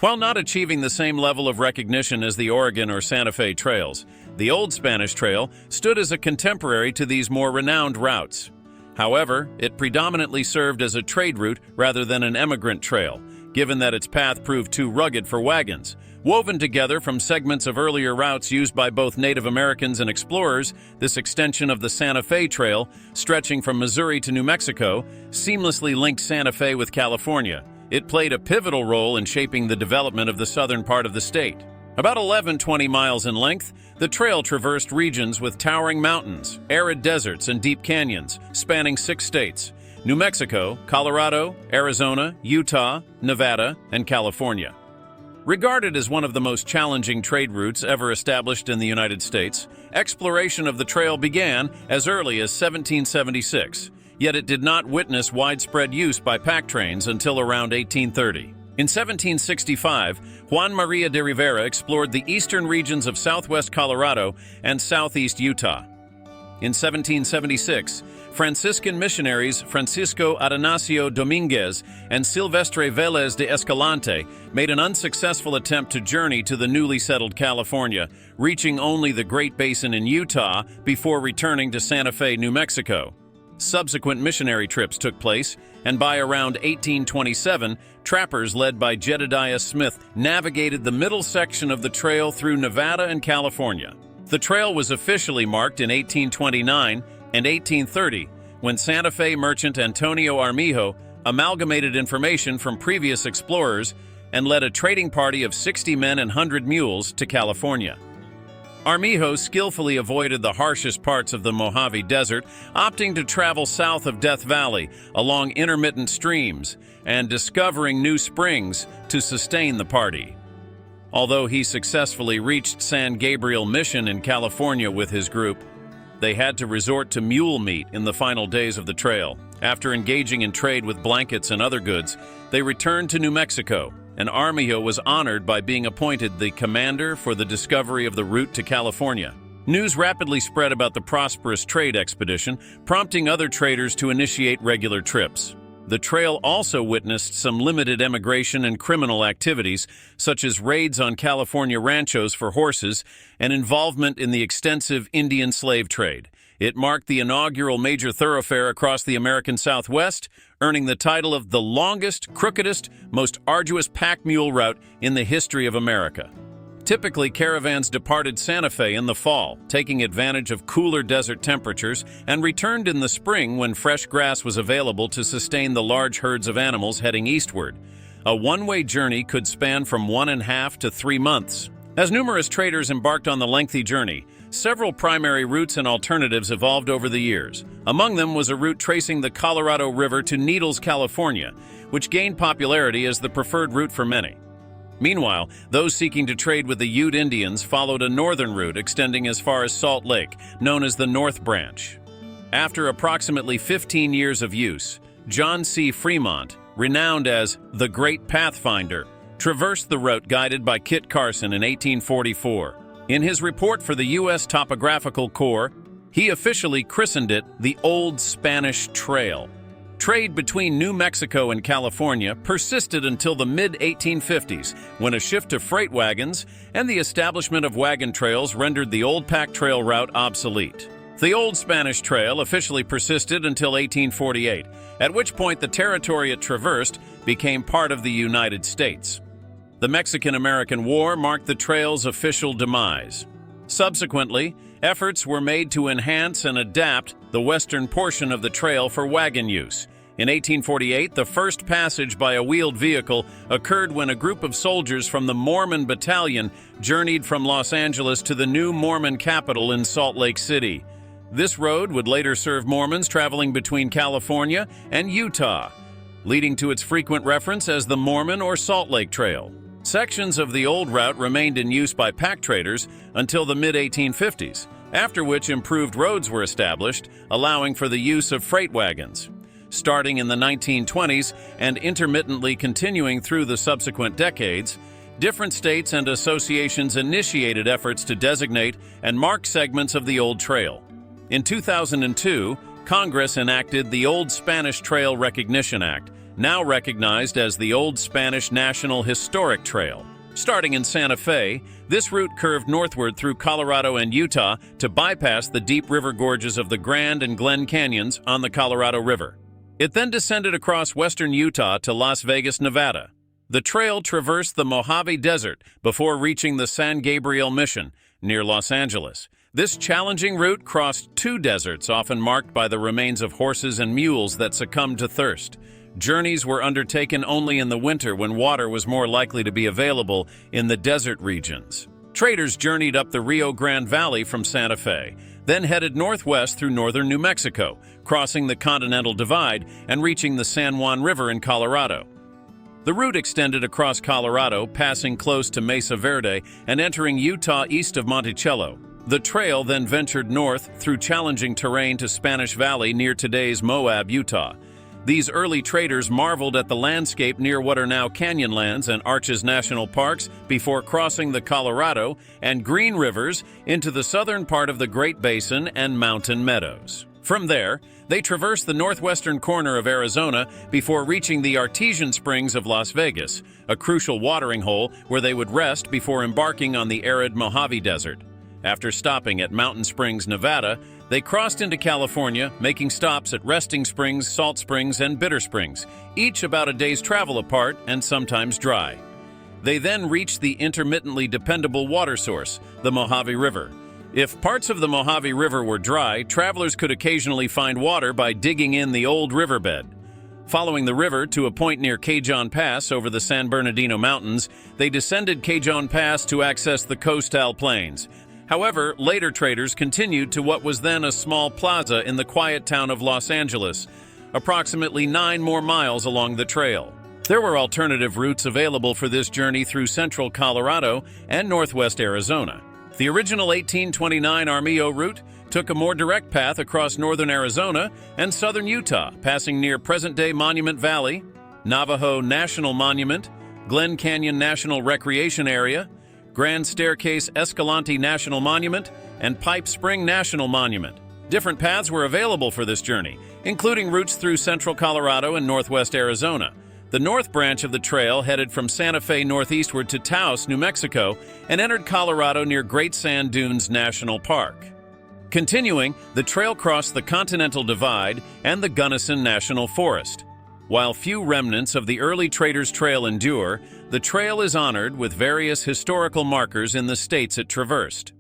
While not achieving the same level of recognition as the Oregon or Santa Fe trails, the Old Spanish Trail stood as a contemporary to these more renowned routes. However, it predominantly served as a trade route rather than an emigrant trail, given that its path proved too rugged for wagons. Woven together from segments of earlier routes used by both Native Americans and explorers, this extension of the Santa Fe Trail, stretching from Missouri to New Mexico, seamlessly linked Santa Fe with California. It played a pivotal role in shaping the development of the southern part of the state. About 11-20 miles in length, the trail traversed regions with towering mountains, arid deserts, and deep canyons, spanning 6 states: New Mexico, Colorado, Arizona, Utah, Nevada, and California. Regarded as one of the most challenging trade routes ever established in the United States, exploration of the trail began as early as 1776, yet it did not witness widespread use by pack trains until around 1830. In 1765, Juan Maria de Rivera explored the eastern regions of southwest Colorado and southeast Utah. In 1776, Franciscan missionaries Francisco Atanasio Dominguez and Silvestre Vélez de Escalante made an unsuccessful attempt to journey to the newly settled California, reaching only the Great Basin in Utah before returning to Santa Fe, New Mexico. Subsequent missionary trips took place, and by around 1827, trappers led by Jedediah Smith navigated the middle section of the trail through Nevada and California. The trail was officially marked in 1829 and 1830, when Santa Fe merchant Antonio Armijo amalgamated information from previous explorers and led a trading party of 60 men and 100 mules to California. Armijo skillfully avoided the harshest parts of the Mojave Desert, opting to travel south of Death Valley along intermittent streams and discovering new springs to sustain the party. Although he successfully reached San Gabriel Mission in California with his group, they had to resort to mule meat in the final days of the trail. After engaging in trade with blankets and other goods, they returned to New Mexico, and Armijo was honored by being appointed the commander for the discovery of the route to California. News rapidly spread about the prosperous trade expedition, prompting other traders to initiate regular trips. The trail also witnessed some limited emigration and criminal activities, such as raids on California ranchos for horses and involvement in the extensive Indian slave trade. It marked the inaugural major thoroughfare across the American Southwest, earning the title of the longest, crookedest, most arduous pack mule route in the history of America. Typically, caravans departed Santa Fe in the fall, taking advantage of cooler desert temperatures, and returned in the spring when fresh grass was available to sustain the large herds of animals heading eastward. A one-way journey could span from 1.5 to 3 months. As numerous traders embarked on the lengthy journey, several primary routes and alternatives evolved over the years. Among them was a route tracing the Colorado River to Needles, California, which gained popularity as the preferred route for many. Meanwhile, those seeking to trade with the Ute Indians followed a northern route extending as far as Salt Lake, known as the North Branch. After approximately 15 years of use, John C. Fremont, renowned as the Great Pathfinder, traversed the route guided by Kit Carson in 1844. In his report for the U.S. Topographical Corps, he officially christened it the Old Spanish Trail. Trade between New Mexico and California persisted until the mid-1850s, when a shift to freight wagons and the establishment of wagon trails rendered the old pack trail route obsolete. The Old Spanish Trail officially persisted until 1848, at which point the territory it traversed became part of the United States. The Mexican-American War marked the trail's official demise. Subsequently, efforts were made to enhance and adapt the western portion of the trail for wagon use. In 1848, the first passage by a wheeled vehicle occurred when a group of soldiers from the Mormon Battalion journeyed from Los Angeles to the new Mormon capital in Salt Lake City. This road would later serve Mormons traveling between California and Utah, leading to its frequent reference as the Mormon or Salt Lake Trail. Sections of the old route remained in use by pack traders until the mid-1850s, after which improved roads were established, allowing for the use of freight wagons. Starting in the 1920s and intermittently continuing through the subsequent decades, different states and associations initiated efforts to designate and mark segments of the old trail. In 2002, Congress enacted the Old Spanish Trail Recognition Act, now recognized as the Old Spanish National Historic Trail. Starting in Santa Fe, this route curved northward through Colorado and Utah to bypass the deep river gorges of the Grand and Glen Canyons on the Colorado River. It then descended across western Utah to Las Vegas, Nevada. The trail traversed the Mojave Desert before reaching the San Gabriel Mission near Los Angeles. This challenging route crossed two deserts often marked by the remains of horses and mules that succumbed to thirst. Journeys were undertaken only in the winter when water was more likely to be available in the desert regions. Traders journeyed up the Rio Grande Valley from Santa Fe, then headed northwest through northern New Mexico, crossing the Continental Divide and reaching the San Juan River in Colorado. The route extended across Colorado, passing close to Mesa Verde and entering Utah east of Monticello. The trail then ventured north through challenging terrain to Spanish Valley near today's Moab, Utah. These early traders marveled at the landscape near what are now Canyonlands and Arches National Parks before crossing the Colorado and Green Rivers into the southern part of the Great Basin and Mountain Meadows. From there, they traversed the northwestern corner of Arizona before reaching the Artesian Springs of Las Vegas, a crucial watering hole where they would rest before embarking on the arid Mojave Desert. After stopping at Mountain Springs, Nevada, they crossed into California, making stops at Resting Springs, Salt Springs, and Bitter Springs, each about a day's travel apart and sometimes dry. They then reached the intermittently dependable water source, the Mojave River. If parts of the Mojave River were dry, travelers could occasionally find water by digging in the old riverbed. Following the river to a point near Cajon Pass over the San Bernardino Mountains, they descended Cajon Pass to access the Coastal Plains. However, later traders continued to what was then a small plaza in the quiet town of Los Angeles, approximately 9 more miles along the trail. There were alternative routes available for this journey through central Colorado and northwest Arizona. The original 1829 Armijo route took a more direct path across northern Arizona and southern Utah, passing near present-day Monument Valley, Navajo National Monument, Glen Canyon National Recreation Area, Grand Staircase Escalante National Monument, and Pipe Spring National Monument. Different paths were available for this journey, including routes through central Colorado and northwest Arizona. The north branch of the trail headed from Santa Fe northeastward to Taos, New Mexico, and entered Colorado near Great Sand Dunes National Park. Continuing, the trail crossed the Continental Divide and the Gunnison National Forest. While few remnants of the early Traders' Trail endure, the trail is honored with various historical markers in the states it traversed.